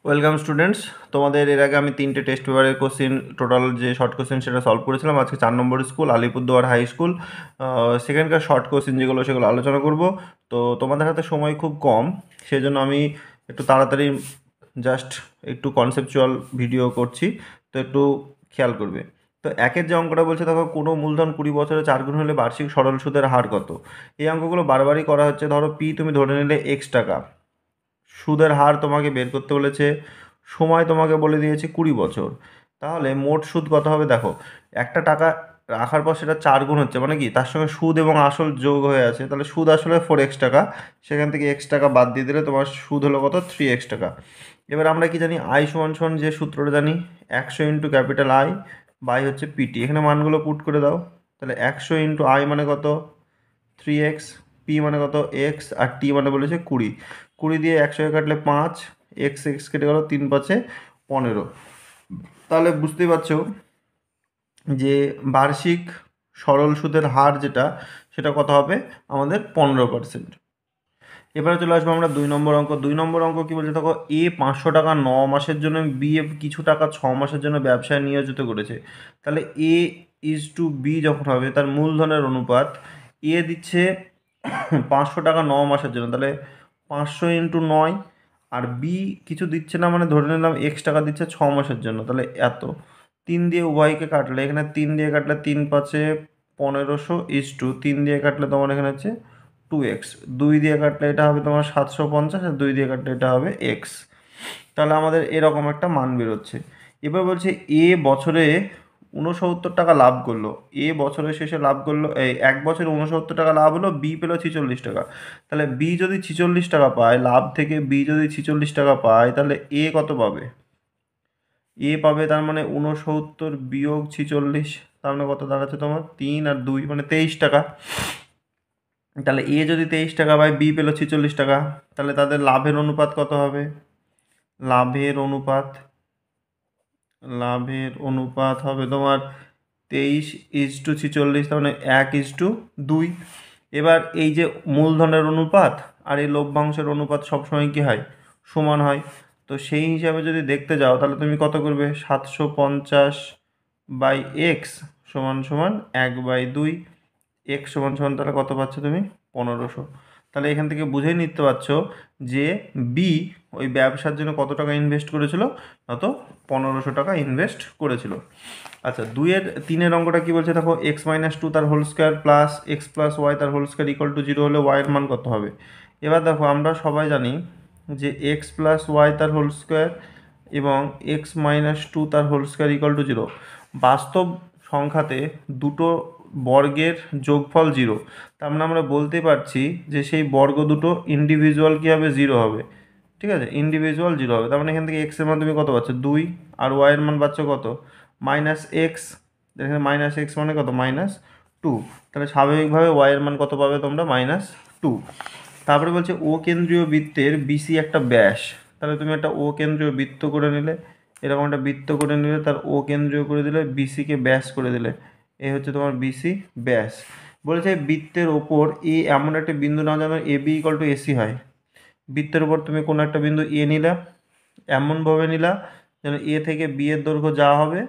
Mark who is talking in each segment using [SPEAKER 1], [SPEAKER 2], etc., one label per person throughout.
[SPEAKER 1] Welcome students, তোমাদের এর আগে আমি 3টে টেস্ট পেপারের কোশ্চেন টোটাল যে শর্ট কোশ্চেন সেটা সলভ করেছিলাম। আজকে 4 নম্বর স্কুল আলিপুরদুয়ার হাই স্কুল সেখানকার শর্ট কোশ্চেন যেগুলো সেগুলো আলোচনা করব। তো তোমাদের হাতে সময় খুব কম, সেই জন্য আমি একটু তাড়াতাড়ি জাস্ট একটু কনসেপচুয়াল ভিডিও করছি, তো একটু খেয়াল করবে। তো একের যে অঙ্কটা বলছে, দেখো কোনো মূলধন 20 বছরে 4 গুণ হলে বার্ষিক সরল সুদের হার কত। এই অঙ্কগুলো বারবারই করা হচ্ছে। ধরো পি তুমি ধরে নিলে এক্স টাকা, সুদের হার তোমাকে বের করতে বলেছে, সময় তোমাকে বলে দিয়েছে 20 বছর। তাহলে মোট সুদ কত হবে দেখো, একটা টাকা রাখার পর সেটা 4 গুণ হচ্ছে, মানে কি তার সঙ্গে সুদ এবং আসল যোগ হয়ে আছে, তাহলে সুদ আসলে 4x টাকা, সেখান থেকে x টাকা বাদ দিয়ে দিলে তোমার সুদ হলো কত, 3x টাকা। এবার আমরা কি জানি, আই সমান সমান যে সূত্রটা জানি, 100 ইন্টু ক্যাপিটাল আই বাই হচ্ছে পিটি। এখানে মানগুলো পুট করে দাও, তাহলে 100 ইন্টু আই মানে কত 3x, পি মানে কত এক্স, আর টি মানে বলেছে 20। 20 দিয়ে 100 কাটলে 5, এক্স এক্স কেটে গেল 3 5 15। তাহলে বুঝতেই পারছো যে বার্ষিক সরল সুদের হার যেটা, সেটা কত হবে আমাদের 15%। এবারে চলে আসবো আমরা 2 নম্বর অঙ্ক। 2 নম্বর অঙ্ক কি বলছে দেখো, এ 500 টাকা 9 মাসের জন্য, বি এ কিছু টাকা 6 মাসের জন্য ব্যবসায় নিয়োজিত করেছে। তাহলে এ ইজ টু বি যখন হবে, তার মূলধনের অনুপাত, এ দিচ্ছে 500 টাকা 9 মাসের জন্য, তাহলে 500 ইন্টু 9, আর বি কিছু দিচ্ছে না, মানে ধরে নিলাম এক্স টাকা দিচ্ছে 6 মাসের জন্য, তাহলে এত। 3 দিয়ে উভয়কে কাটলে, এখানে 3 দিয়ে কাটলে 3 5 1500 ইজ টু 3 দিয়ে কাটলে তোমার এখানে হচ্ছে 2x, 2 দিয়ে কাটলে এটা হবে তোমার 750, আর 2 দিয়ে কাটলে এটা হবে এক্স। তাহলে আমাদের এরকম একটা মান বেরোচ্ছে। এবার বলছে এ বছরে 69 টাকা লাভ করলো, এ বছরের শেষে লাভ করলো, এই 1 বছরে 69 টাকা লাভ হলো, বি পেলো 46 টাকা। তাহলে বি যদি 46 টাকা পায় লাভ থেকে, বি যদি 46 টাকা পায়, তাহলে এ কত পাবে, এ পাবে তার মানে 69 বিয়োগ 46, তার মানে কত দাঁড়াচ্ছে তোমার 3 আর 2 মানে 23 টাকা। তাহলে এ যদি 23 টাকা পায়, বি পেলো 46 টাকা, তাহলে তাদের লাভের অনুপাত কত হবে, লাভের অনুপাত, লাভের অনুপাত হবে তোমার 23:46, তার মানে 1:2। এবার এই যে মূলধনের অনুপাত আর এই লভ্যাংশের অনুপাত সবসময় কি হয়, সমান হয়। তো সেই হিসাবে যদি দেখতে যাও, তাহলে তুমি কত করবে, 750 বাই এক্স সমান সমান 1/2, এক্স সমান সমান তাহলে কত পাচ্ছ তুমি, 1500। তাহলে এখান থেকে বুঝেই নিতে পারছো যে বি ওই ব্যবসার জন্য কত টাকা ইনভেস্ট করেছিল, অত 1500 টাকা ইনভেস্ট করেছিল। আচ্ছা, 3-এর অঙ্কটা কি বলছে দেখো, x-2 তার whole square plus x plus y তার হোল স্কোয়ার ইকুয়াল টু 0 হলে ওয়াইয়ের মান কত হবে। এবার দেখো, আমরা সবাই জানি যে এক্স প্লাস ওয়াই তার হোল স্কোয়ার এবং x-2 তার হোল স্কোয়ার ইকুয়াল টু 0। বাস্তব সংখ্যাতে দুটো বর্গের যোগফল 0, তার মানে আমরা বলতে পারছি যে সেই বর্গ দুটো ইন্ডিভিজুয়াল কী হবে, 0 হবে। ঠিক আছে, ইন্ডিভিজুয়াল 0 হবে। তার মানে এখান থেকে এক্সের মান তুমি কত পাচ্ছ 2, আর ওয়াইয়ের মান পাচ্ছ কত, -x। এখানে -x মানে কত, -2। তাহলে স্বাভাবিকভাবে ওয়াইয়ের মান কত পাবে তোমরা, -2। তারপরে বলছে ও কেন্দ্রীয় বৃত্তের বিসি একটা ব্যাস। তাহলে তুমি একটা ও কেন্দ্রীয় বৃত্ত করে নিলে, এরকম একটা বৃত্ত করে নিলে, তার ও কেন্দ্রীয় করে দিলে, বিসিকে ব্যাস করে দিলে, এই হচ্ছে তোমার বিসি ব্যাস। বলেছে বৃত্তের ওপর এ এমন একটা বিন্দু না যেন A B equal to AC হয়। বৃত্তের উপর তুমি কোনো একটা বিন্দু এ নিলা, এমনভাবে নিলা যেন এ থেকে বি এর দৈর্ঘ্য যা হবে,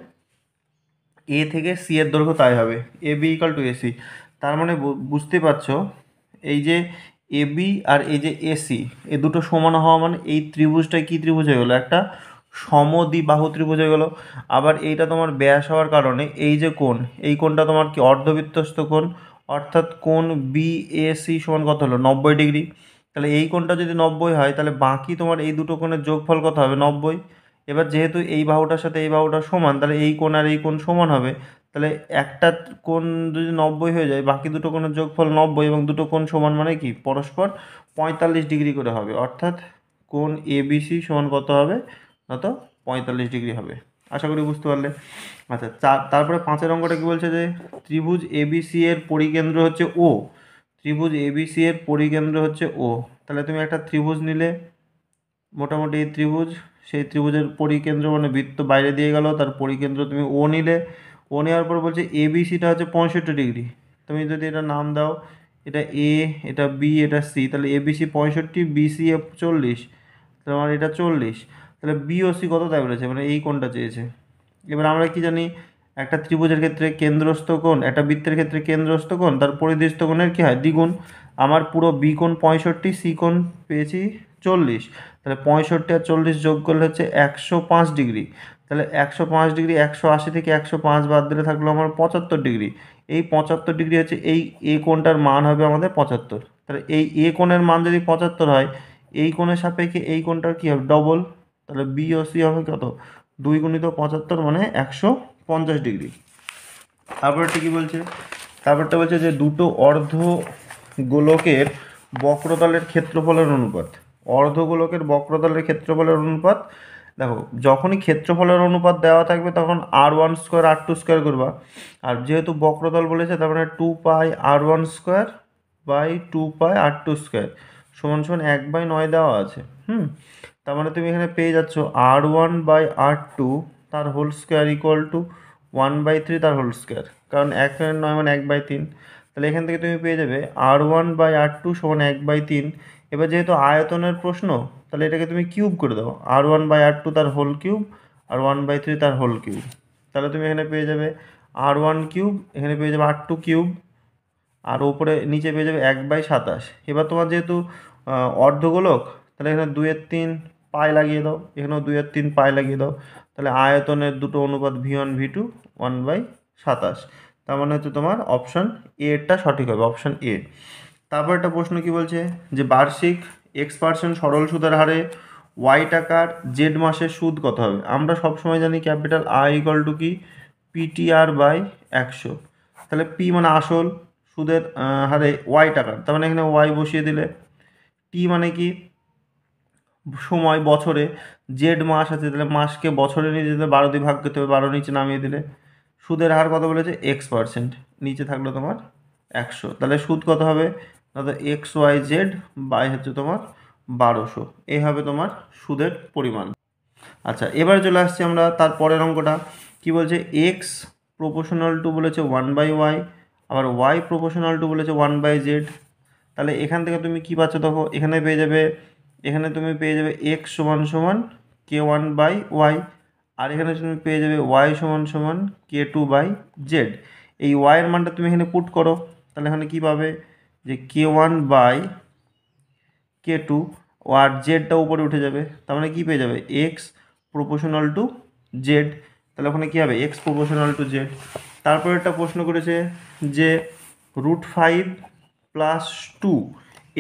[SPEAKER 1] এ থেকে সি এর দৈর্ঘ্য তাই হবে, A B equal to AC. তার মানে বুঝতে পারছো এই যে এ বি আর এই যে এসি, এ দুটো সমান হওয়া মানে এই ত্রিভুজটা কি ত্রিভুজ হয়ে গেলো, একটা সমদ্বিবাহু ত্রিভুজ হয়ে গেলো। আবার এইটা তোমার ব্যাস হওয়ার কারণে এই যে কোণ, এই কোণটা তোমার কি অর্ধবৃত্তস্থ কোণ, অর্থাৎ কোণ বি এ সি সমান কত হলো, 90 ডিগ্রি। তাহলে এই কোণটা যদি 90 হয়, তাহলে বাকি তোমার এই দুটো কোণের যোগফল কত হবে, 90। এবার যেহেতু এই বাহুটার সাথে এই বাহুটা সমান, তাহলে এই কোণ আর এই কোণ সমান হবে। তাহলে একটা কোণ যদি 90 হয়ে যায়, বাকি দুটো কোণের যোগফল 90, এবং দুটো কোণ সমান মানে কি পরস্পর 45 ডিগ্রি করে হবে, অর্থাৎ কোণ এবিসি সমান কত হবে, অত 45 ডিগ্রি হবে। আশা করি বুঝতে পারলে। আচ্ছা, তারপরে 5-এর অঙ্কটা কি বলছে যে ত্রিভুজ এবিসি এর পরিকেন্দ্র হচ্ছে ও, ত্রিভুজ এবিসি এর পরিকেন্দ্র হচ্ছে ও। তাহলে তুমি একটা ত্রিভুজ নিলে, মোটামুটি এই ত্রিভুজ, সেই ত্রিভুজের পরিকেন্দ্র মানে বৃত্ত বাইরে দিয়ে গেল, তার পরিকেন্দ্র তুমি ও নিলে। ও নেওয়ার পর বলছে এবিসিটা হচ্ছে 65 ডিগ্রি। তুমি যদি এটা নাম দাও, এটা এ, এটা বি, এটা সি, তাহলে এবিসি 65, বিসি 40, তোমার এটা 40। তাহলে বিওসি কত তাই বলেছে, মানে এই কোণটা চেয়েছে। এবার আমরা কি জানি, একটা ত্রিভুজের ক্ষেত্রে কেন্দ্রস্থ কোণ, একটা বৃত্তের ক্ষেত্রে কেন্দ্রস্থ কোণ তার পরিদৃষ্ট কোণের কী হয়, দ্বিগুণ। আমার পুরো বি কোণ 65, সি কোণ পেয়েছি 40, তাহলে 65 আর 40 যোগ করলে হচ্ছে 105 ডিগ্রি। তাহলে 105 ডিগ্রি, 180 থেকে 105 বাদ দিলে থাকলো আমার 75 ডিগ্রি। এই 75 ডিগ্রি হচ্ছে এই এ কোণটার মান হবে আমাদের 75। তাহলে এই এ কোণের মান যদি 75 হয়, এই কোণের সাপেক্ষে এই কোণটার কী হবে, ডবল। তাহলে বি ও সি হবে কত, 2 গুণিত 75 মানে 150 ডিগ্রি। তারপরটা কি বলছে, তারপরটা বলছে যে দুটো অর্ধ গোলকের বক্রতলের ক্ষেত্রফলের অনুপাত। অর্ধগোলকের বক্রতলের ক্ষেত্রফলের অনুপাত, দেখো যখনই ক্ষেত্রফলের অনুপাত দেওয়া থাকবে তখন r1² r2² করবা। আর যেহেতু বক্রতল বলেছে তার মানে 2 পাই r1² বাই 2 পাই r2² সমান সমান 1/9 দেওয়া আছে। তার মানে তুমি এখানে পেয়ে যাচ্ছ r1/r2 তার হোল স্কোয়ার ইকুয়াল টু 1/3 তার হোল স্কোয়ার, কারণ 1/9 মানে 1/3। তাহলে এখান থেকে তুমি পেয়ে যাবে r1/r2 সমান 1/3। এবার যেহেতু আয়তনের প্রশ্ন, তাহলে এটাকে তুমি কিউব করে দাও, r1/r2 তার হোল কিউব আর 1/3 তার হোল কিউব। তাহলে তুমি এখানে পেয়ে যাবে r1³ এখানে পেয়ে যাবে r2 কিউব, আর ওপরে নিচে পেয়ে যাবে 1/27। এবার তোমার যেহেতু অর্ধগোলক, তাহলে এখানে 2/3 পাই লাগিয়ে দাও, এখানেও 2/3 পাই লাগিয়ে দাও। তাহলে আয়তনের দুটো অনুপাত v1 v2 1/27। তার মানে হচ্ছে তোমার অপশান এটা সঠিক হবে, অপশান এ। তারপর একটা প্রশ্ন কি বলছে, যে বার্ষিক x% সরল সুদের হারে y টাকার জেড মাসের সুদ কত হবে। আমরা সবসময় জানি ক্যাপিটাল I ইকুয়াল টু কি, PTR/100। তাহলে পি মানে আসল, সুদের হারে y টাকার, তার মানে এখানে y বসিয়ে দিলে, টি মানে কি সময় বছরে, জেড মাস আছে তাহলে মাসকে বছরে নিয়ে যেতে 12 দিয়ে ভাগ করতে হবে, 12 নিচে নামিয়ে দিলে। সুদের হার কত বলেছে, x%, নিচে থাকলো তোমার 100। তাহলে সুদ কত হবে, দাদা XYZ বাই হচ্ছে তোমার 1200, এই হবে তোমার সুদের পরিমাণ। আচ্ছা এবার চলে আসছি আমরা তার পরের অঙ্কটা। কি বলছে, x প্রপোর্শনাল টু বলেছে 1/y, আবার y প্রপোর্শনাল টু বলেছে 1/z। তাহলে এখান থেকে তুমি কি পাচ্ছ দেখো, এখানে পেয়ে যাবে, এখানে তুমি পেয়ে যাবে x সমান সমান k1/y, আর এখানে তুমি পেয়ে যাবে y সমান সমান k2/z। এই y এর মানটা তুমি এখানে পুট করো, তাহলে এখানে কি পাবে, যে k1/k2, আর জেডটা উপরে উঠে যাবে, তার মানে কি পেয়ে যাবে, এক্স প্রপোর্শনাল টু জেড। তাহলে ওখানে কী হবে, এক্স প্রপোর্শনাল টু জেড। তারপরে একটা প্রশ্ন করেছে যে √5+2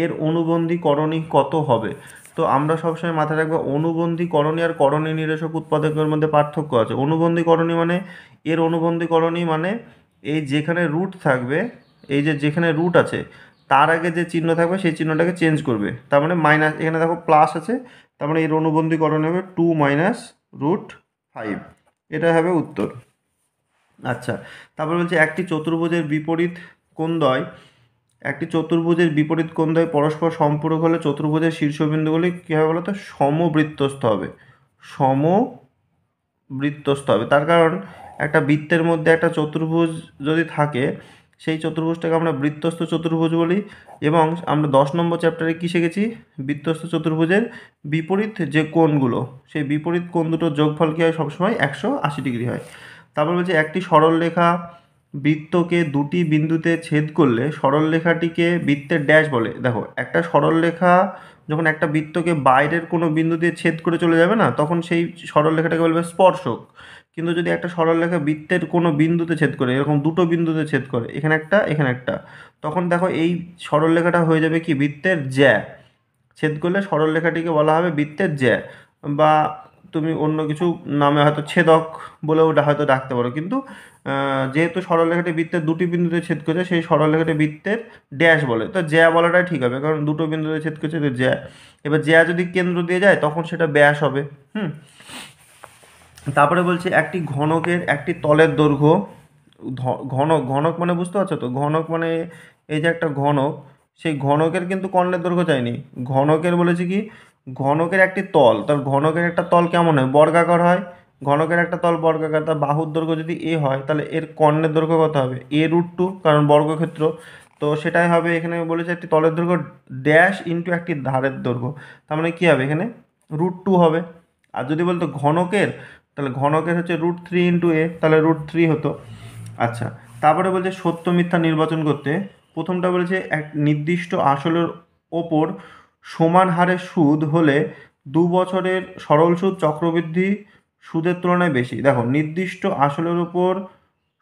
[SPEAKER 1] এর অনুবন্ধী করণী কত হবে। তো আমরা সবসময় মাথায় রাখবো অনুবন্ধী করণী আর করণী নিরসক উৎপাদকের মধ্যে পার্থক্য আছে। অনুবন্ধী করণী মানে, এর অনুবন্ধী করণী মানে এই যেখানে রুট থাকবে, এই যে যেখানে রুট আছে তার আগে যে চিহ্ন থাকবে সেই চিহ্নটাকে চেঞ্জ করবে। তার মানে মাইনাস, এখানে দেখো প্লাস আছে, তার মানে এর অনুবন্ধীকরণ হবে 2 - √5, এটা হবে উত্তর। আচ্ছা তারপর বলছে একটি চতুর্ভুজের বিপরীত কোণদ্বয়, একটি চতুর্ভুজের বিপরীত কোণদ্বয় পরস্পর সম্পূরক হলে চতুর্ভুজের শীর্ষবিন্দুগুলি কী হবে বলো তো, সমবৃত্তস্থ হবে, সমবৃত্তস্থ হবে। তার কারণ একটা বৃত্তের মধ্যে একটা চতুর্ভুজ যদি থাকে, সেই চতুর্ভুজটাকে আমরা বৃত্তস্থ চতুর্ভুজ বলি। এবং আমরা 10 নম্বর চ্যাপ্টারে কী শিখেছি, বৃত্তস্থ চতুর্ভুজের বিপরীত যে কোণগুলো, সেই বিপরীত কোণ দুটোর যোগফল কী হয়, সবসময় 180 ডিগ্রি হয়। তারপর বলছে একটি সরলরেখা বৃত্তকে দুটি বিন্দুতে ছেদ করলে সরলরেখাটিকে বৃত্তের ড্যাশ বলে। দেখো একটা সরলরেখা যখন একটা বৃত্তকে বাইরের কোনো বিন্দু দিয়ে ছেদ করে চলে যাবে না, তখন সেই সরলরেখাটাকে বলবে স্পর্শক। কিন্তু যদি একটা সরলরেখা বৃত্তের কোনো বিন্দুতে ছেদ করে, এরকম দুটো বিন্দুতে ছেদ করে, এখানে একটা এখানে একটা, তখন দেখো এই সরলরেখাটা হয়ে যাবে কি, বৃত্তের জ্যা। ছেদ করলে সরলরেখাটিকে বলা হবে বৃত্তের জ্যা, বা তুমি অন্য কিছু নামে হয়তো ছেদক বলেও হয়তো ডাকতে পারো। কিন্তু যেহেতু সরলরেখাটি বৃত্তের দুটি বিন্দুতে ছেদ করেছে, সেই সরলরেখাটি বৃত্তের ড্যাশ বলে, তো জ্যা বলাটাই ঠিক হবে, কারণ দুটো বিন্দুতে ছেদ করেছে তো জ্যা। এবার জ্যা যদি কেন্দ্র দিয়ে যায় তখন সেটা ব্যাস হবে। তারপরে বলছে একটি ঘনকের একটি তলের দৈর্ঘ্য, ঘনক, ঘনক মানে বুঝতে পারছো তো, ঘনক মানে এই যে একটা ঘনক, সেই ঘনকের কিন্তু কর্ণের দৈর্ঘ্য চাইনি, ঘনকের বলেছে কি, ঘনকের একটি তল, তার ঘনকের একটা তল কেমন হয়, বর্গাকার হয়। ঘনকের একটা তল বর্গাকার, তার বাহুর দৈর্ঘ্য যদি এ হয়, তাহলে এর কর্ণের দৈর্ঘ্য কত হবে, a√2, কারণ বর্গক্ষেত্র। তো সেটাই হবে, এখানে বলেছে একটি তলের দৈর্ঘ্য ড্যাশ ইন্টু একটি ধারের দৈর্ঘ্য, তার মানে কী হবে, এখানে √2 হবে। আর যদি বলতো ঘনকের, তাহলে ঘনকের হচ্ছে √3 × a, তাহলে √3 হতো। আচ্ছা, তারপরে বলছে সত্য মিথ্যা নির্বাচন করতে। প্রথমটা বলেছে এক নির্দিষ্ট আসলের ওপর সমান হারে সুদ হলে 2 বছরের সরল সুদ চক্রবৃদ্ধি সুদের তুলনায় বেশি। দেখো, নির্দিষ্ট আসলের উপর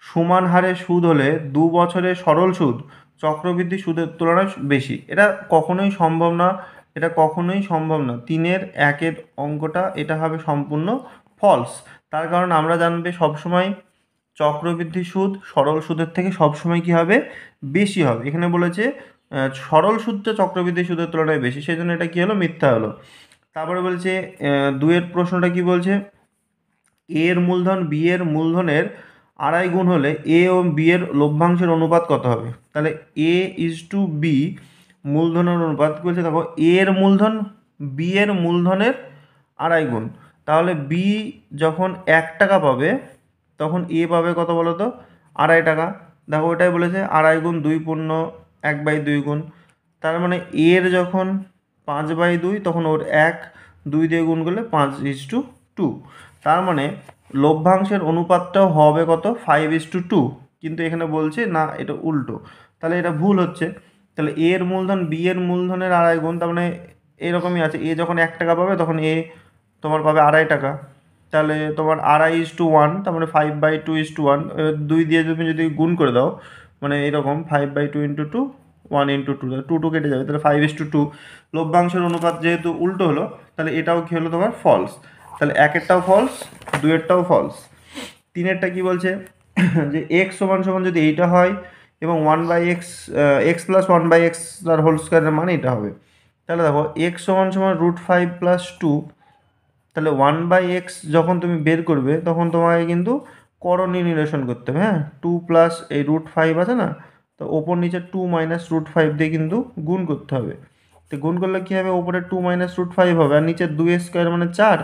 [SPEAKER 1] সমান হারে সুদ হলে 2 বছরের সরল সুদ চক্রবৃদ্ধি সুদের তুলনায় বেশি। এটা কখনোই সম্ভব না, এটা কখনোই সম্ভব না। 3-1 অঙ্কটা এটা হবে সম্পূর্ণ ফলস। তার কারণ আমরা জানবে সবসময় চক্রবৃদ্ধি সুদ সরল সুদের থেকে সবসময় কী হবে, বেশি হবে। এখানে বলেছে সরল সুদটা চক্রবৃদ্ধি সুদের তুলনায় বেশি, সেই জন্য এটা কী হলো, মিথ্যা হলো। তারপরে বলছে 2 প্রশ্নটা কি বলছে, এ এর মূলধন বি এর মূলধনের 2.5 গুণ হলে এ ও বি এর লভ্যাংশের অনুপাত কত হবে? তাহলে A/B মূলধনের অনুপাত বলছে, দেখো এ এর মূলধন বি এর মূলধনের 2.5 গুণ, তাহলে বি যখন 1 টাকা পাবে তখন এ পাবে কত বলো তো, 2.5 টাকা। দেখো ওটাই বলেছে 2.5 গুণ 2 পূর্ণ 1/2 গুণ, তার মানে এর যখন 5/2 তখন ওর 1, 2 দিয়ে গুণ করলে 5:2। তার মানে লভ্যাংশের অনুপাতটাও হবে কত, 5:2। কিন্তু এখানে বলছে না, এটা উল্টো, তাহলে এটা ভুল হচ্ছে। তাহলে এ এর মূলধন বি এর মূলধনের 2.5 গুণ, তার মানে এরকমই আছে, এ যখন 1 টাকা পাবে তখন এ তোমার পাবে 2.5 টাকা। তাহলে তোমার 2.5:1, তার মানে 5/2:1। 2 দিয়ে তুমি যদি গুণ করে দাও, মানে এরকম 5/2 × 2, 1 × 2, 2 কেটে যাবে, তাহলে 5:2। লভ্যাংশের অনুপাত যেহেতু উল্টো হলো, তাহলে এটাও কী হলো তোমার, ফলস। তাহলে 1-এরটাও ফলস, 2-এরটাও ফলস। 3-এরটা কী বলছে, যে এক্স সমান সমান যদি এইটা হয় এবং 1/x, এক্স প্লাস 1/x তার হোল স্কোয়ারের মানে এটা হবে। তাহলে দেখো এক্স সমান সমান √5 + 2, তাহলে 1/x যখন তুমি বের করবে তখন তোমাকে কিন্তু করণীয় নিরসন করতে হবে। হ্যাঁ, 2 প্লাস এই √5 আছে না, তো ওপর নিচে 2 - √5 দিয়ে কিন্তু গুণ করতে হবে। তো গুণ করলে কী হবে, ওপরে 2 - √5 হবে, আর নিচে 2 স্কোয়ার মানে 4,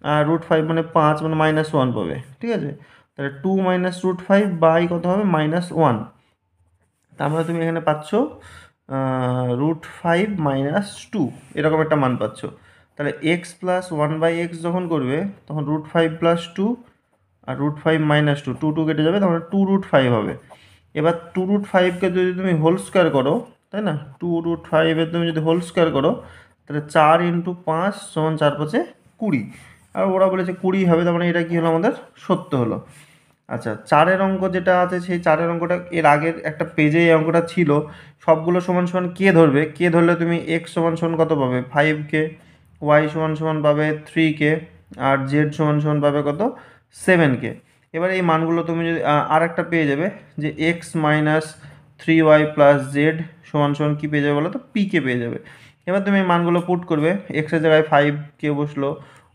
[SPEAKER 1] আর √5 মানে 5, মানে -1 পাবে। ঠিক আছে, তাহলে 2 - √5 বাই কত হবে, -1। তার মানে তুমি এখানে পাচ্ছ √5 - 2, এরকম একটা মান পাচ্ছ। তাহলে এক্স প্লাস 1/x যখন করবে তখন √5 + 2 আর √5 - 2, 2 কেটে যাবে, তাহলে 2√5 হবে। এবার 2√5কে যদি তুমি হোল স্কোয়ার করো, তাই না, 2√5-এর তুমি যদি হোল স্কোয়ার করো, তাহলে 4 × 5 = 4×5 = 20। আর ওরা বলেছে 20 হবে, তার মানে এটা কী হলো, আমাদের সত্য হলো। আচ্ছা, 4-এর অঙ্ক যেটা আছে, সেই 4-এর অঙ্কটা এর আগের একটা পেজে এই অঙ্কটা ছিল। সবগুলো সমান সমান কে ধরবে, কে ধরলে তুমি এক্স সমান সমান কত পাবে, 5কে, ওয়াই সমান সমান পাবে 3কে, আর জেড সমান সমান পাবে কত, 7কে। এবার এই মানগুলো তুমি যদি আর একটা পেয়ে যাবে, যে এক্স - 3y + জেড সমান সমান কী পেয়ে যাবে বলো তো, পিকে পেয়ে যাবে। এবার তুমি এই মানগুলো পুট করবে, এক্সের জায়গায় 5কে বসলো,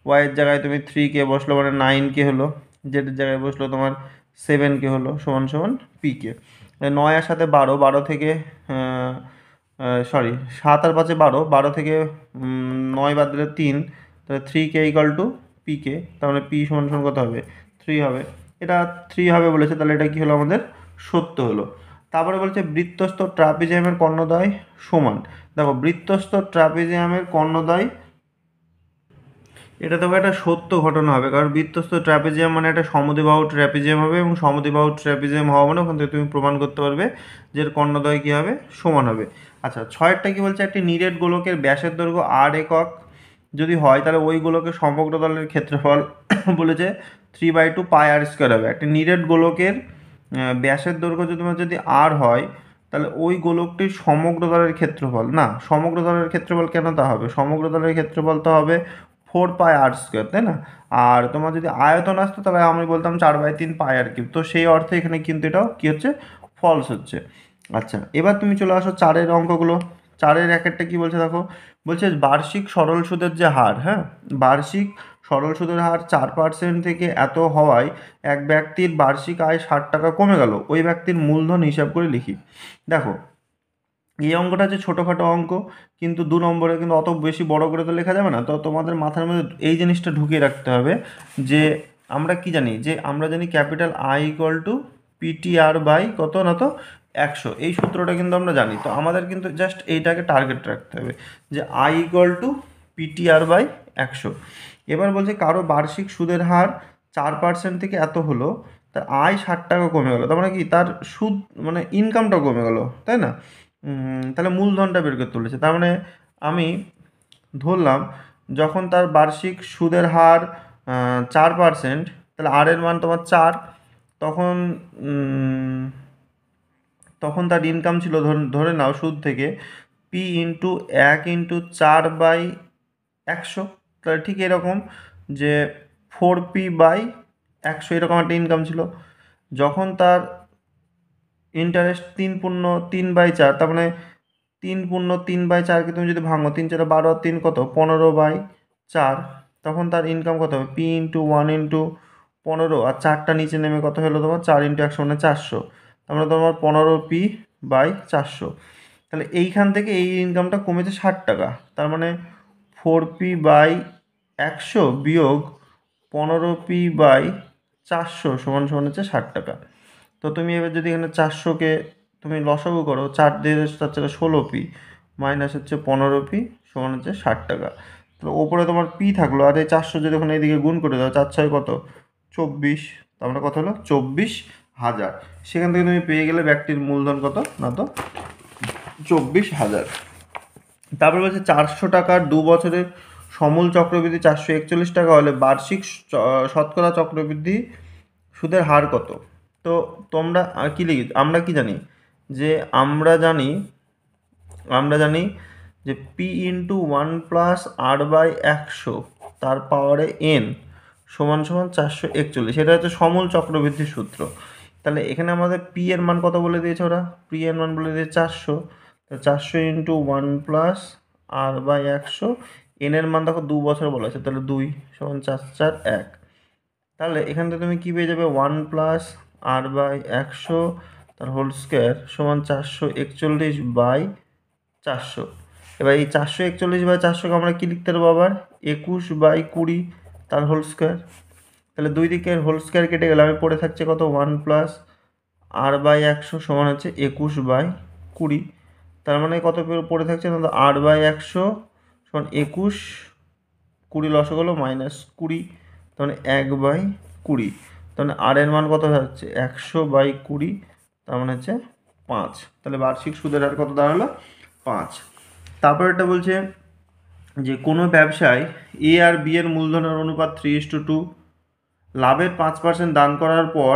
[SPEAKER 1] ওয়াইয়ের জায়গায় তুমি 3কে বসলো, মানে 9কে হলো, জেডের জায়গায় বসলো তোমার 7কে হলো, সমান সমান পিকে। 9 আর 7 12, 12 থেকে সরি 7 আর 5 12, 12 থেকে 9 বাদ দিলে 3, তাহলে 3k = পিকে, তার মানে পি সমান সমান কত হবে, 3 হবে। এটা 3 হবে বলেছে, তাহলে এটা কি হলো, আমাদের সত্য হলো। তারপরে বলছে বৃত্তস্থ ট্রাপিজিয়ামের কর্ণদ্বয় সমান। দেখো, বৃত্তস্থ ট্রাপিজিয়ামের কর্ণদ্বয়, এটা তবে একটা সত্য ঘটনা হবে, কারণ বৃত্তস্থ ট্র্যাপিজিয়াম মানে একটা সমদ্বিবাহু ট্র্যাপিজিয়াম হবে, এবং সমদ্বিবাহু ট্র্যাপিজিয়াম হওয়া মানে ওখান থেকে তুমি প্রমাণ করতে পারবে যে এর কর্ণদ্বয় কী হবে, সমান হবে। আচ্ছা, 6-এরটা কী বলছে, একটি নিরেট গোলকের ব্যাসের দৈর্ঘ্য 8 একক যদি হয়, তাহলে ওই গোলকের সমগ্র তলের ক্ষেত্রফল বলেছে 3/2 πr² হবে। একটি নিরেট গোলকের ব্যাসের দৈর্ঘ্য যদি আর হয়, তাহলে ওই গোলকটির সমগ্র তলের ক্ষেত্রফল, না সমগ্র তলের ক্ষেত্রফল কেন তা হবে, সমগ্র তলের ক্ষেত্রফল তো হবে 4πr², তাই না। আর তোমার যদি আয়তন আসতো তাহলে আমি বলতাম 4/3 πr³। তো সেই অর্থে এখানে কিন্তু এটাও কী হচ্ছে, ফলস হচ্ছে। আচ্ছা, এবার তুমি চলে আসো 4-এর অঙ্কগুলো। 4-এর 1-একটা কী বলছে, দেখো বলছে বার্ষিক সরল সুদের যে হার, হ্যাঁ, বার্ষিক সরল সুদের হার 4% থেকে এত হওয়ায় এক ব্যক্তির বার্ষিক আয় 60 টাকা কমে গেল, ওই ব্যক্তির মূলধন হিসাব করে লিখি। দেখো, এই অঙ্কটা হচ্ছে ছোটোখাটো অঙ্ক, কিন্তু 2 নম্বরে, কিন্তু অত বেশি বড় করে তো লেখা যাবে না। তো তোমাদের মাথার মধ্যে এই জিনিসটা ঢুকিয়ে রাখতে হবে যে আমরা কি জানি, যে আমরা জানি ক্যাপিটাল I = PTR/, কত না তো 100। এই সূত্রটা কিন্তু আমরা জানি। তো আমাদের কিন্তু জাস্ট এইটাকে টার্গেট রাখতে হবে যে I = PTR/100। এবার বলছে কারো বার্ষিক সুদের হার 4% থেকে এত হলো, তার আয় 60 টাকা কমে গেলো, তার মানে কি তার সুদ মানে ইনকামটা কমে গেলো, তাই না? তাহলে মূলধনটা বের করতে বলেছে। তার মানে আমি ধরলাম যখন তার বার্ষিক সুদের হার 4%, তাহলে আর এর মান তোমার 4, তখন তখন তার ইনকাম ছিল ধরে নাও সুদ থেকে পি ইন্টু 1/4/100। তাহলে ঠিক এরকম যে 4p/100 এরকম একটা ইনকাম ছিল। যখন তার ইন্টারেস্ট 3/4, তার মানে 3/4কে তুমি যদি ভাঙো, 3×4 = 12, আর 3 কত 15/4, তখন তার ইনকাম কত হবে পি ইন্টু 1/15, আর 4টা নিচে নেমে কত হলো তোমার 4×100 মানে 400, তার মানে তোমার 15p/400। তাহলে এইখান থেকে এই ইনকামটা কমেছে 60 টাকা, তার মানে 4p/100 বিয়োগ 15p/400 সমান সমান হচ্ছে 60 টাকা। তো তুমি এবার যদি এখানে 400কে তুমি লসাগু করো, 4 দিয়ে 4 16p মাইনাস হচ্ছে 15p সমান হচ্ছে 60 টাকা। তাহলে ওপরে তোমার পি থাকলো, আর এই 400 যদি ওখানে এদিকে গুণ করে দাও, 4×6 কত 24, তার মানে কত হলো 24,000। সেখান থেকে তুমি পেয়ে গেলে ব্যক্তির মূলধন কত না তো 24,000। তারপর বলছে 400 টাকার 2 বছরের সমূল চক্রবৃদ্ধি 441 টাকা হলে বার্ষিক শতকরা চক্রবৃদ্ধি সুদের হার কত? তো তোমরা কি লিখি, আমরা কি জানি যে আমরা জানি যে পি ইন্টু 1+r/100 তার পাওয়ারে n সমান সমান 441, এটা হচ্ছে সমূল চক্রবৃদ্ধি সূত্র। তাহলে এখানে আমাদের পি এর মান কত বলে দিয়েছে ওরা, পি এর মান বলে দিয়েছে 400, 400 ইন্টু 1+r/100, n এর মান দেখো 2 বছর বলা আছে, তাহলে 2 সমান 4×4=1। তাহলে এখান থেকে তুমি কী পেয়ে যাবে 1+r/100 তার হোল স্কোয়ার সমান 441/400। এবার এই 441/400কে আমরা কী লিখতে পারবো আবার 21/20 তার হোল স্কোয়ার। তাহলে দুই দিকের হোল স্কোয়ার কেটে গেলে আমি পড়ে থাকছে কত 1+r/100 সমান হচ্ছে 21/20। তার মানে কত পড়ে থাকছে না, r/100 সমান 21, 20 লসক হলো -20, তাহলে 1/20, তাহলে আর এর মান কত হচ্ছে 100/20, তার মানে হচ্ছে 5। তাহলে বার্ষিক সুদের হার কত দাঁড়ালো 5। তারপর এটা বলছে যে কোনো ব্যবসায় এ আর বি এর মূলধনের অনুপাত 3:2, লাভের 5% দান করার পর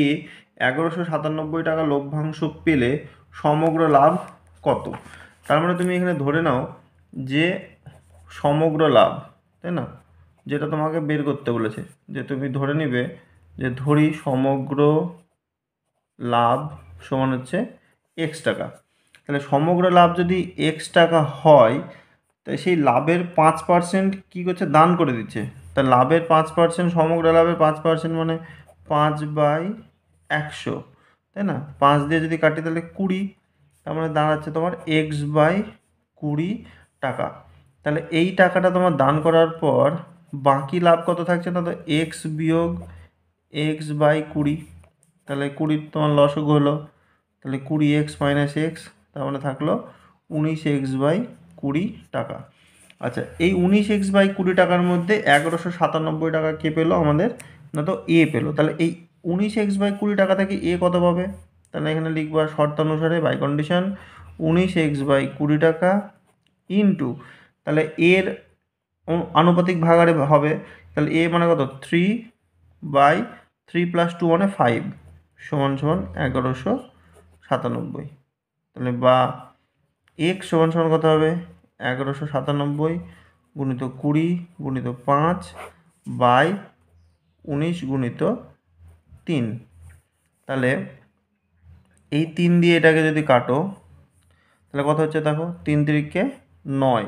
[SPEAKER 1] এ 1197 টাকা লভ্যাংশ পেলে সমগ্র লাভ কত? তার মানে তুমি এখানে ধরে নাও যে সমগ্র লাভ, তাই না, যেটা তোমাকে বের করতে বলেছে, যে তুমি ধরে নিবে যে ধরি সমগ্র লাভ সমান হচ্ছে x টাকা। তাহলে সমগ্র লাভ যদি x টাকা হয়, তাই সেই লাভের 5% কী করছে দান করে দিচ্ছে। তা লাভের 5%, সমগ্র লাভের 5% মানে 5/100, তাই না, 5 দিয়ে যদি কাটি তাহলে 20, তার মানে দাঁড়াচ্ছে তোমার x/20 টাকা। তাহলে এই টাকাটা তোমার দান করার পর বাকি লাভ কত থাকছে না, তো x বিয়োগ x/20, তাহলে 20 তোমার লসগু হলো, তাহলে 20x - x, তার মানে থাকলো 19x/20 টাকা। আচ্ছা, এই 19x/20 টাকার মধ্যে 1197 টাকা কে পেলো আমাদের না, তো এ পেলো। তাহলে এই 19x/20 টাকা থেকে এ কত পাবে? তাহলে এখানে লিখবো শর্তানুসারে বাই কন্ডিশন 19x/20 টাকা ইন্টু, তাহলে এর আনুপাতিক ভাগারে হবে, তাহলে এ মানে কত 3/3 + 2 মানে 5 সমান সমান 1197। তাহলে বা x সমান সমান কত হবে 1197 গুণিত 20 গুণিত 5 বাই 19 গুণিত 3। তাহলে এই 3 দিয়ে এটাকে যদি কাটো তাহলে কত হচ্ছে দেখো, 3 × 3 = 9,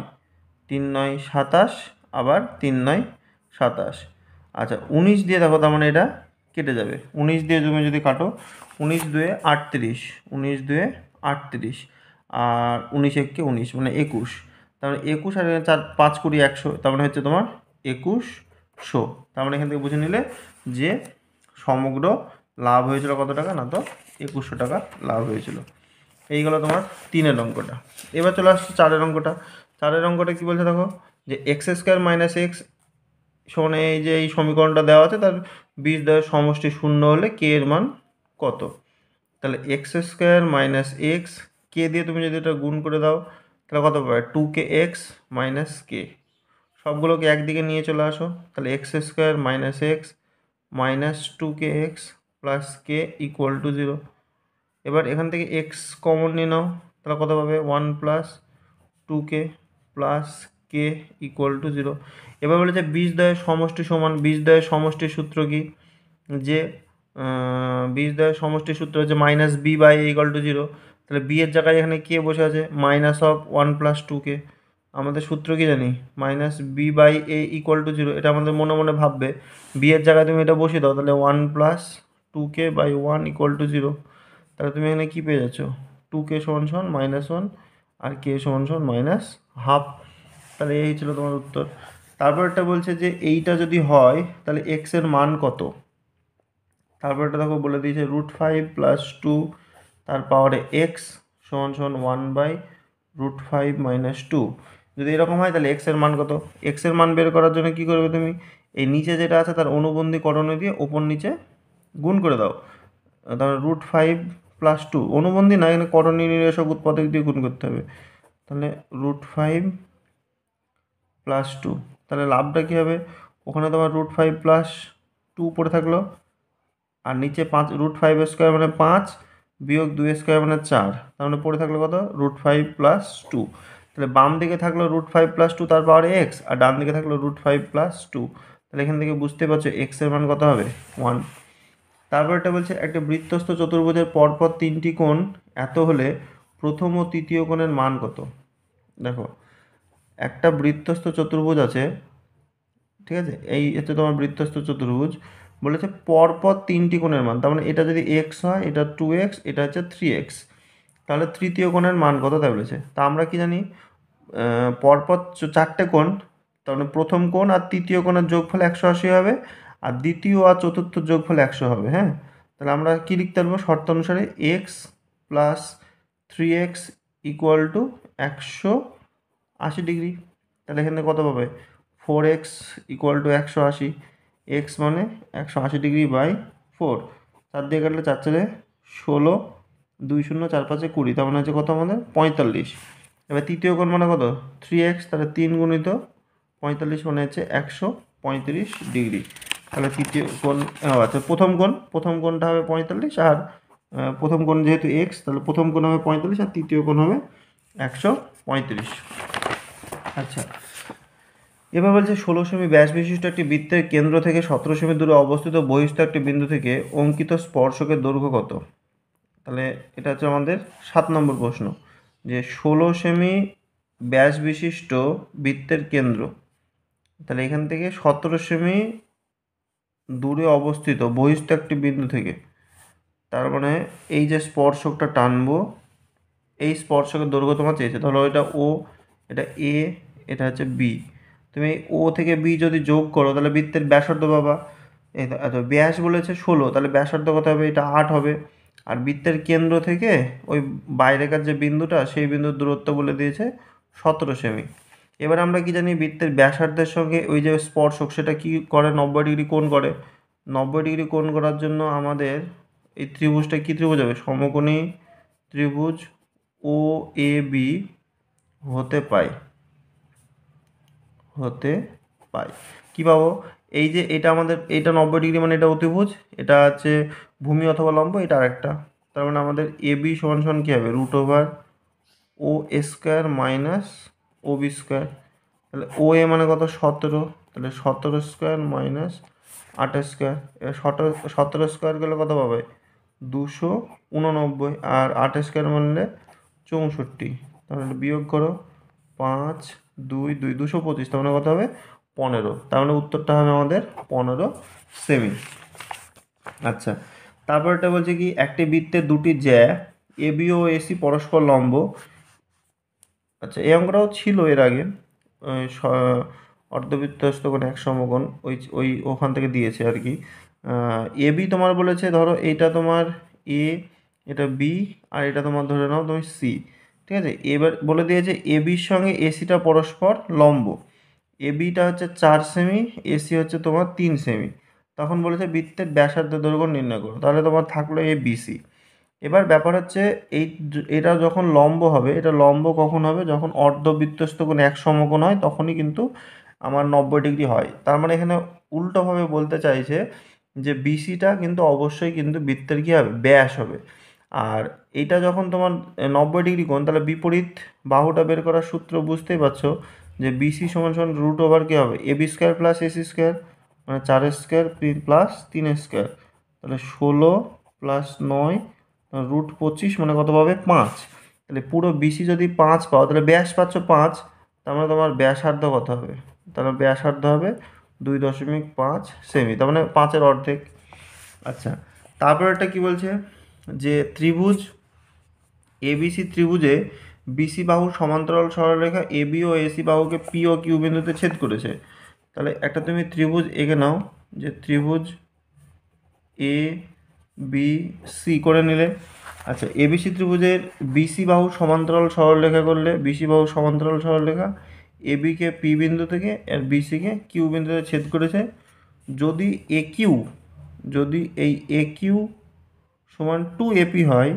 [SPEAKER 1] 3 × 9 = 27, আবার 3 × 9 = 27। আচ্ছা, 19 দিয়ে দেখো, তার মানে এটা কেটে যাবে, 19 দিয়ে তুমি যদি কাটো 19 × 2 = 38, 19 × 2 = 38, আর 19 × 1 = 19 মানে 21, তার মানে 21 আর 4 5 × 20 = 100, তার মানে হচ্ছে তোমার 2100। তার মানে এখান থেকে বুঝে নিলে যে সমগ্র লাভ হয়েছিল কত টাকা না, তো 2100 টাকা লাভ হয়েছিল। এই গেলো তোমার 3-এর অঙ্কটা। এবার চলে আসছে 4-এর অঙ্কটা। 4-এর অঙ্কটা কী বলছে দেখো, যে x² - x সমান এই যে এই সমীকরণটা দেওয়া আছে তার বীজদ্বয়ের সমষ্টি শূন্য হলে কে এর মান কত। তাহলে এক্স স্কোয়ার মাইনাস এক্স, কে দিয়ে তুমি যদি এটা গুণ করে দাও তাহলে কত পাবে, 2kx মাইনাস কে। সবগুলোকে একদিকে নিয়ে চলে আসো, তাহলে x square minus x minus 2kx plus K equal to 0। এবার এখান থেকে এক্স কমন নিয়ে নাও, তাহলে কত পাবে, 1 plus 2k plus K equal to 0। এবার বলেছে বীজদ্বয়ের সমষ্টি সমান, বীজদ্বয়ের সমষ্টির সূত্র কি, যে বীজদ্বয়ের সমষ্টির সূত্র হচ্ছে minus b by a equal to 0। তাহলে বি এর জায়গায় এখানে কে বসে আছে, মাইনাস অফ 1 প্লাস 2k। আমাদের সূত্র কি জানি, minus b by a equal to 0। এটা আমাদের মনে মনে ভাববে, বি এর জায়গায় তুমি এটা বসিয়ে দাও, তাহলে 1 plus 2k by 1 equal to 0। তাহলে তুমি এখানে কী পেয়ে যাচ্ছ, 2k সমান সমান -1 আর কে সমান সমান -1/2। তাহলে এই ছিল তোমার উত্তর। তারপর একটা বলছে যে এইটা যদি হয় তাহলে এক্স এর মান কত। তারপর এটা দেখো বলে দিয়েছে √5 প্লাস 2 তার পাওয়ারে এক্স সমান সমান 1/√5 মাইনাস 2। যদি এরকম হয় তাহলে এক্স এর মান কত। এক্স এর মান বের করার জন্য কী করবে, তুমি এই নিচে যেটা আছে তার অনুবন্ধী করণীয় দিয়ে ওপর নিচে গুণ করে দাও। তাহলে √5 প্লাস 2, অনুবন্ধী না, এখানে করণীয় নিরসক উৎপাদক দিয়ে গুণ করতে হবে। তাহলে √5 প্লাস 2, তাহলে লাভটা কী হবে, ওখানে তোমার √5 প্লাস 2 পড়ে থাকলো, আর নিচে 5 √5 স্কোয়ার মানে 5 বিয়োগ 2 স্কোয়ার মানে 4, তার মানে পড়ে থাকলো কত, √5 প্লাস 2। তাহলে বাম দিকে থাকলো √5 প্লাস 2 তার পাওয়ারে এক্স, আর ডান দিকে থাকলো √5 প্লাস 2। তাহলে এখান থেকে বুঝতে পারছো এক্স এর মান কত হবে, 1। তারপর এটা বলছে একটা বৃত্তস্থ চতুর্ভুজের পরপর 3টি কোণ এত হলে প্রথম ও তৃতীয় কোণের মান কত। দেখো একটা বৃত্তস্থ চতুর্ভুজ আছে, ঠিক আছে, এই হচ্ছে তোমার বৃত্তস্থ চতুর্ভুজ, বলেছে পরপর 3টি কোণের মান, তার মানে এটা যদি এক্স হয়, এটা 2x, এটা হচ্ছে 3x, তাহলে তৃতীয় কোণের মান কত তাই বলেছে। তা আমরা কি জানি, পরপর 4টে কোণ, তার মানে প্রথম কোণ আর তৃতীয় কোণের যোগফল 180 হবে, আর দ্বিতীয় আর চতুর্থ যোগফল 100 হবে। হ্যাঁ, তাহলে আমরা কী লিখতে পারবো, শর্ত অনুসারে x plus 3x equal to 180 degree. তাহলে এখানে কত পাবে, 4x ইকুয়াল টু 180, এক্স মানে 180 ডিগ্রি বাই 4, 4 দিয়ে কাটলে 4 4 16, 2 0 4 5 20, তার মানে হচ্ছে কত আমাদের 45। এবার তৃতীয় কোণ মানে কত, 3x, তাহলে 3 গুণিত 45 মানে হচ্ছে 135 ডিগ্রি। তাহলে তৃতীয় কোণ, আচ্ছা প্রথম কোণটা হবে 45, আর প্রথম কোণ যেহেতু এক্স তাহলে প্রথম কোণ হবে 45 আর তৃতীয় কোণ হবে 135। আচ্ছা, এবার বলছে 16 সেমি ব্যাস বিশিষ্ট একটি বৃত্তের কেন্দ্র থেকে 17 সেমি দূরে অবস্থিত বহিস্থ একটি বিন্দু থেকে অঙ্কিত স্পর্শকের দৈর্ঘ্য কত। তাহলে এটা হচ্ছে আমাদের 7 নম্বর প্রশ্ন, যে 16 সেমি ব্যাস বিশিষ্ট বৃত্তের কেন্দ্র, তাহলে এখান থেকে 17 সেমি দূরে অবস্থিত বহিস্থ একটি বিন্দু থেকে, তার মানে এই যে স্পর্শকটা টানবো, এই স্পর্শকের দৈর্ঘ্য তোমার চেয়েছে, ধরো এটা ও, এটা এ, এটা হচ্ছে বি। তুমি ও থেকে বি যদি যোগ করো তাহলে বৃত্তের ব্যাসার্ধ পাবা। এই এত ব্যাস বলেছে 16, তাহলে ব্যাসার্ধ কত হবে, এটা 8 হবে। আর বৃত্তের কেন্দ্র থেকে ওই বাইরেকার যে বিন্দুটা সেই বিন্দুর দূরত্ব বলে দিয়েছে 17 সেমি। এবার আমরা কি জানি, বৃত্তের ব্যাসার্ধের সঙ্গে ওই যে স্পর্শক সেটা কি করে, 90 ডিগ্রি কোণ করে। 90 ডিগ্রি কোণ করার জন্য আমাদের এই ত্রিভুজটা কী ত্রিভুজ হবে, সমকোণী ত্রিভুজ ও এ বি হতে পায় কী পাবো, এই যে এটা আমাদের, এটা 90 ডিগ্রি মানে এটা অতিভুজ, এটা হচ্ছে ভূমি অথবা লম্ব, এটা আরেকটা। তার মানে আমাদের এ বি সমান সমান কী হবে, √ও এ স্কোয়ার মাইনাস ও বি স্কোয়ার। তাহলে ও এ মানে কত, 17, তাহলে 17 স্কোয়ার মাইনাস 8 স্কোয়ার। এবার 17 স্কোয়ার গেলে কত পাবে, 289, আর 8 স্কোয়ার মানলে 64, তাহলে বিয়োগ করো 5 2 2 225, তার মানে কত হবে 15, তার মানে উত্তরটা হবে আমাদের 15 সেমি। আচ্ছা, তারপরটা বলছে কি, একটি বৃত্তের দুটি জ্যা এ বি ও এসি পরস্পর লম্ব। আচ্ছা, এই অঙ্কটাও ছিল এর আগে, অর্ধবৃত্তস্থ কোণ এক সমকোণ, ওই ওখান থেকে দিয়েছে আর কি। এ বি তোমার বলেছে, ধরো এইটা তোমার এ, এটা বি, আর এটা তোমার ধরে নাও তুমি সি, ঠিক আছে। এবার বলে দিয়েছে এ বির সঙ্গে এসিটা পরস্পর লম্ব। এবিটা হচ্ছে 4 সেমি, এসি হচ্ছে তোমার 3 সেমি। তখন বলেছে বৃত্তের ব্যাসার্ধ দৈর্ঘ্য নির্ণয় করো, তাহলে তোমার থাকলো এ বিসি। এবার ব্যাপার হচ্ছে এটা যখন লম্ব হবে, এটা লম্ব কখন হবে, যখন অর্ধবৃত্তস্থ কোণ এক সমকোণ হয় তখনই কিন্তু আমার 90 ডিগ্রি হয়। তার মানে এখানে উল্টোভাবে বলতে চাইছে যে বিসিটা কিন্তু অবশ্যই কিন্তু বৃত্তের কী হবে, ব্যাস হবে। আর এইটা যখন তোমার 90 ডিগ্রি কোণ, তাহলে বিপরীত বাহুটা বের করার সূত্র বুঝতেই পারছো যে বিসি সমান সমান রুট ওভার কী হবে, AB square plus AC square, মানে 4 স্কোয়ার প্লাস 3 স্কোয়ার, তাহলে 16 প্লাস 9 রুট 25, মানে কত পাবে 5। তাহলে পুরো বিসি যদি 5 পাও, তাহলে ব্যাস পাচ্ছ 5, তার মানে তোমার ব্যাসার্ধ কত হবে, তাহলে ব্যাসার্ধ হবে 2.5 সেমি, তার মানে 5-এর অর্ধেক। আচ্ছা, তারপর একটা কি বলছে যে ত্রিভুজ এবিসি ত্রিভুজে বিসি বাহু সমান্তরাল সরলরেখা এবি ও এসি বাহুকে পি ও কিউ বিন্দুতে ছেদ করেছে। তাহলে একটা তুমি ত্রিভুজ এঁকে নাও, যে ত্রিভুজ এ বি সি করে নিলে। আচ্ছা, এবিসি ত্রিভুজের বিসি বাহু সমান্তরাল সরলরেখা করলে, বিসি বাহু সমান্তরাল সরলরেখা এবিকে পি বিন্দু থেকে আর বিসিকে কিউ বিন্দুতে ছেদ করেছে। যদি এ কিউ, যদি এই এ কিউ সমান 2 এপি হয়,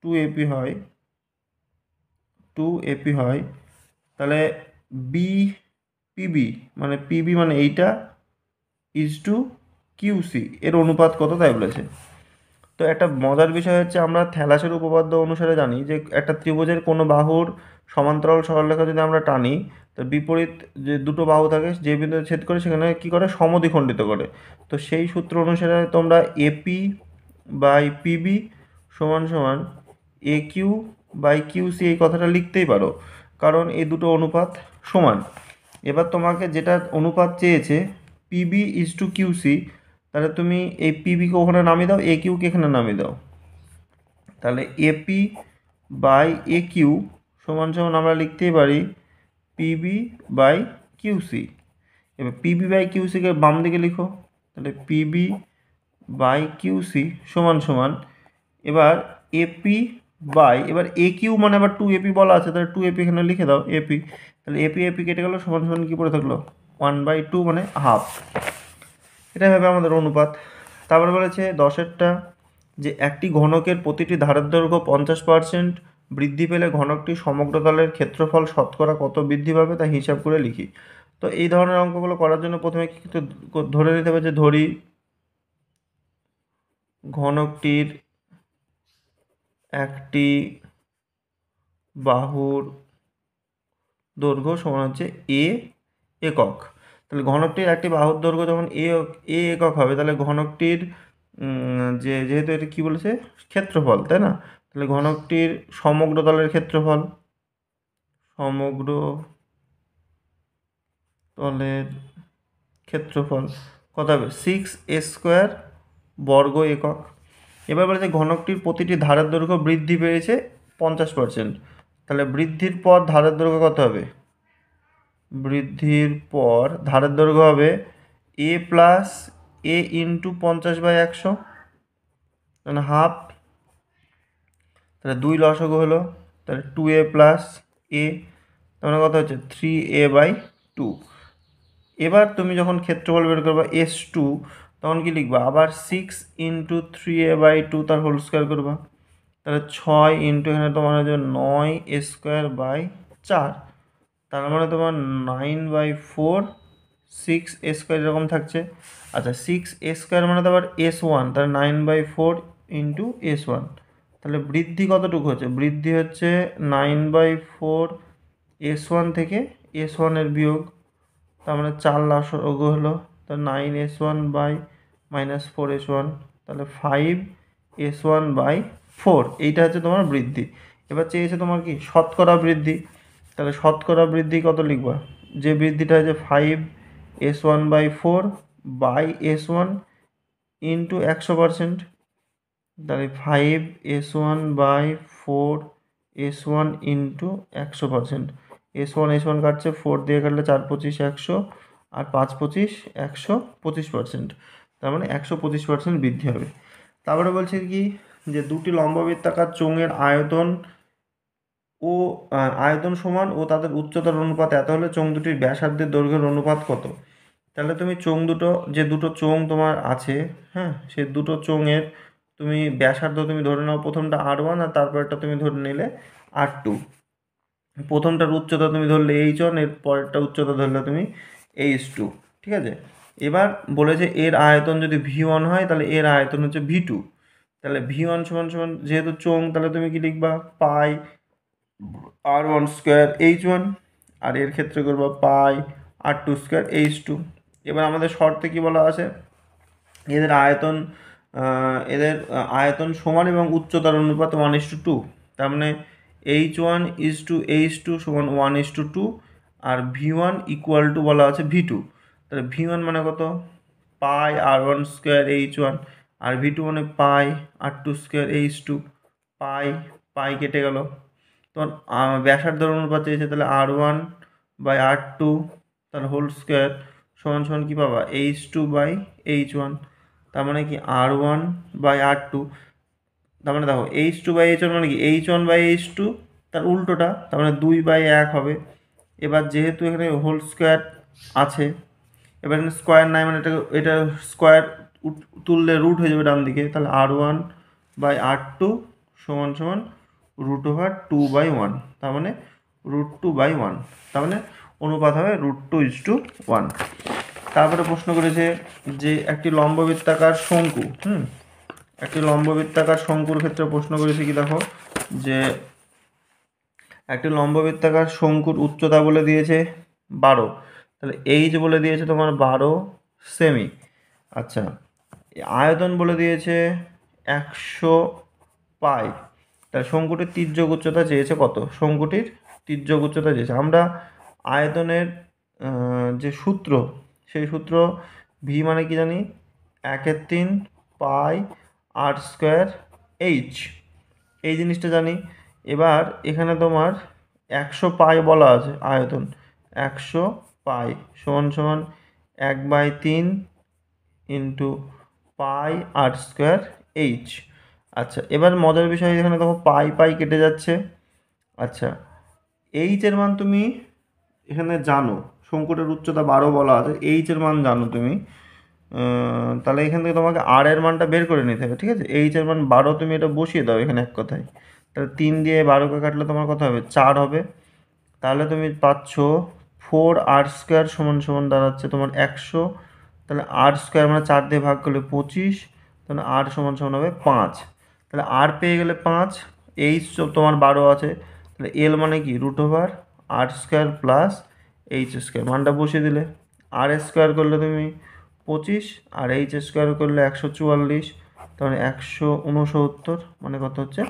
[SPEAKER 1] 2 এপি হয়, 2 এপি হয়, তাহলে বি পিবি, মানে পিবি মানে এইটা ইজ টু কিউসি এর অনুপাত কত তাই বলেছে। তো একটা মজার বিষয় হচ্ছে, আমরা থ্যালাসের উপপাদ্য অনুসারে জানি যে একটা ত্রিভুজের কোনো বাহুর সমান্তরাল সরলরেখা যদি আমরা টানি, তো বিপরীত যে দুটো বাহু থাকে যে বিন্দুতে ছেদ করে সেখানে কী করে, সমদ্বিখণ্ডিত করে। তো সেই সূত্র অনুসারে তোমরা এপি বাই পিবি সমান সমান এ কিউ বাই কিউসি এই কথাটা লিখতেই পারো, কারণ এই দুটো অনুপাত সমান। এবার তোমাকে যেটা অনুপাত চেয়েছে পিবি ইজ টু কিউসি, তাহলে তুমি এই পিবিকে ওখানে নামিয়ে দাও, এ কিউকে এখানে নামিয়ে দাও, তাহলে এপি বাই এ কিউ সমান সমান আমরা লিখতেই পারি পিবি বাই কিউসি। এবার পিবি বাই কিউসিকে বাম দিকে লিখো, তাহলে পিবি বাই কিউসি সমান সমান, এবার এপি বাই, এবার এ কিউ মানে আবার 2 এপি বলা আছে, তাহলে 2 এপি এখানে লিখে দাও এপি, তাহলে এপি এপি কেটে গেলো, সমান সমান কী পড়ে থাকলো 1/2 মানে হাফ। এটাই হবে আমাদের অনুপাত। তারপরে বলেছে 10-এরটা যে একটি ঘনকের প্রতিটি ধারের দৈর্ঘ্য 50% বৃদ্ধি পেলে ঘনকটির সমগ্র তলের ক্ষেত্রফল শতকরা কত বৃদ্ধি পাবে তা হিসাব করে লিখি। তো এই ধরনের অঙ্কগুলো করার জন্য প্রথমে কিন্তু ধরে নিতে হবে যে ধরি ঘনকটির একটি বাহুর দৈর্ঘ্য সমান হচ্ছে এ একক। তাহলে ঘনকটির একটি বাহুর দৈর্ঘ্য যখন এ একক হবে, তাহলে ঘনকটির যেহেতু এটা কী বলেছে ক্ষেত্রফল, তাই না, তাহলে ঘনকটির সমগ্র তলের ক্ষেত্রফল, সমগ্র তলের ক্ষেত্রফল কত হবে 6a² বর্গ একক। এবার বলেছে ঘনকটির প্রতিটি ধারের দৈর্ঘ্য বৃদ্ধি পেয়েছে 50%, তাহলে বৃদ্ধির পর ধারের দৈর্ঘ্য কত হবে, বৃদ্ধির পর ধারের দৈর্ঘ্য হবে এ প্লাস এ ইন্টু 50/100, মানে হাফ, তাহলে 2 লসাগু হলো, তাহলে 2a প্লাস এ, তার মানে কত হচ্ছে 3a/2। এবার তুমি যখন ক্ষেত্রফল বের করবা S2, তখন কি লিখবা, আবার 6 ইন্টু 3a/2 তার হোল স্কোয়ার করবা, তাহলে 6 ইন্টু এখানে তোমার হচ্ছে 9a²/4, তার মানে তোমার 9/4, 6a² এরকম থাকছে। আচ্ছা, 6a² মানে তো আবার S1, তাহলে 9/4 ইন্টু S1, তাহলে বৃদ্ধি কতটুকু হচ্ছে, বৃদ্ধি হচ্ছে 9/4 S1 থেকে S1 এর বিয়োগ, তার মানে 4 লসাগু হলো, তাহলে 9s1/-4s1, তাহলে 5s1/4, এইটা হচ্ছে তোমার বৃদ্ধি। এবার চেয়েছে তোমার কি শতকরা বৃদ্ধি, তাহলে শতকরা বৃদ্ধি কত লিখবা, যে বৃদ্ধিটা হচ্ছে 5s1/4/s1 ইন্টু 100%, তাহলে 5s1/4s1 ইন্টু 100%, s1 কাটছে, 4 দিয়ে কাটলে 4 25 100, আর 5 25 100, 25%, তার মানে 125% বৃদ্ধি হবে। তারপরে বলছে কি যে দুটি লম্ববৃত্তাকার চোঙের আয়তন ও আয়তন সমান ও তাদের উচ্চতার অনুপাত এত হলে চোঙ দুটির ব্যাসার্ধের দৈর্ঘ্যের অনুপাত কত? তাহলে তুমি চোঙ দুটো, যে দুটো চোঙ তোমার আছে, হ্যাঁ, সে দুটো চোঙের তুমি ব্যাসার্ধ তুমি ধরে নাও, প্রথমটা R1 আর তারপরটা তুমি ধরে নিলে R2। প্রথমটার উচ্চতা তুমি ধরলে H1, এর পরেরটা উচ্চতা ধরলে তুমি H2। ঠিক আছে, এবার বলেছে এর আয়তন যদি V1 হয় তাহলে এর আয়তন হচ্ছে V2। তাহলে V1 সমান সমান, যেহেতু চোঙ, তাহলে তুমি কি লিখবা? পাই R1 স্কোয়ার H1, আর এর ক্ষেত্রে করবা পাই R2 স্কোয়ার H2। এবার আমাদের শর্তে কি বলা আছে? এদের আয়তন সমান এবং উচ্চতার অনুপাত 1:2। তার মানে H1:H2 সমান 1:2, আর V1 ইকুয়াল টু বলা আছে V2। তাহলে V1 মানে কত? পাই R1 স্কোয়ার H1, আর V2 মানে পাই R2 স্কোয়ার H2। পাই পাই কেটে গেল। তোমার ব্যাসার্ধের অনুপাত চেয়েছে, তাহলে R1/R2 তার হোল স্কোয়ার সমান সমান কী পাবা? H2/H1। তার মানে কি R1/R2, তার মানে দেখো H2/H1 মানে কি H1/H2 তার উল্টোটা, তার মানে 2/1 হবে। এবার যেহেতু এখানে হোল স্কোয়ার আছে, এবার এখানে স্কোয়ার নাই, মানে এটা স্কোয়ার তুললে রুট হয়ে যাবে ডান দিকে, তাহলে R1/R2 সমান সমান √2/1, তার মানে √2/1, তার মানে অনুপাত হবে √2:1। তারপরে প্রশ্ন করেছে যে একটি লম্ববৃত্তাকার শঙ্কু, একটি লম্ববৃত্তাকার শঙ্কুর ক্ষেত্রে প্রশ্ন করেছে কি, দেখো যে একটি লম্ববৃত্তাকার শঙ্কুর উচ্চতা বলে দিয়েছে 12, তাহলে H বলে দিয়েছে তোমার 12 সেমি। আচ্ছা, আয়তন বলে দিয়েছে 100 পাই। তাহলে শঙ্কুটির তির্যক উচ্চতা চেয়েছে কত? শঙ্কুটির তির্যক উচ্চতা চেয়েছে। আমরা আয়তনের যে সূত্র, সেই সূত্র V মানে কি জানি? 1/3 পাই R স্কোয়ার H, এই জিনিসটা জানি। এবার এখানে তোমার 100 পাই বলা আছে আয়তন, 100 পাই সমান সমান 1/3 ইন্টু পাই R স্কোয়ার H। আচ্ছা, এবার মজার বিষয়, এখানে দেখো পাই পাই কেটে যাচ্ছে। আচ্ছা, H এর মান তুমি এখানে জানো, শঙ্কুটার উচ্চতা 12 বলা আছে, H এর মান জানো তুমি, তাহলে এখান থেকে তোমাকে R এর মানটা বের করে নিতে হবে। ঠিক আছে, H এর মান 12, তুমি এটা বসিয়ে দাও এখানে এক কথায়। তাহলে 3 দিয়ে 12কে কাটলে তোমার কত হবে? 4 হবে। তাহলে তুমি পাচ্ছ 4R স্কোয়ার সমান সমান দাঁড়াচ্ছে তোমার 100। তাহলে R স্কোয়ার মানে 4 দিয়ে ভাগ করলে 25, তাহলে R সমান সমান হবে 5। তাহলে R পেয়ে গেলে 5, H তোমার 12 আছে, তাহলে L মানে কি? √R square plus H square, মানটা বসিয়ে দিলে। R স্কোয়ার করলে তুমি 25, আর H স্কোয়ার করলে 144, তাহলে 169, মানে কত হচ্ছে?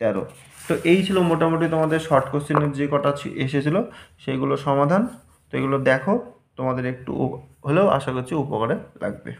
[SPEAKER 1] 13। তো এই ছিল মোটামুটি তোমাদের শর্ট কোশ্চেনের যে কটা এসেছিলো সেইগুলো সমাধান। তো এগুলো দেখো, তোমাদের একটু হলেও আশা করছি উপকারে লাগবে।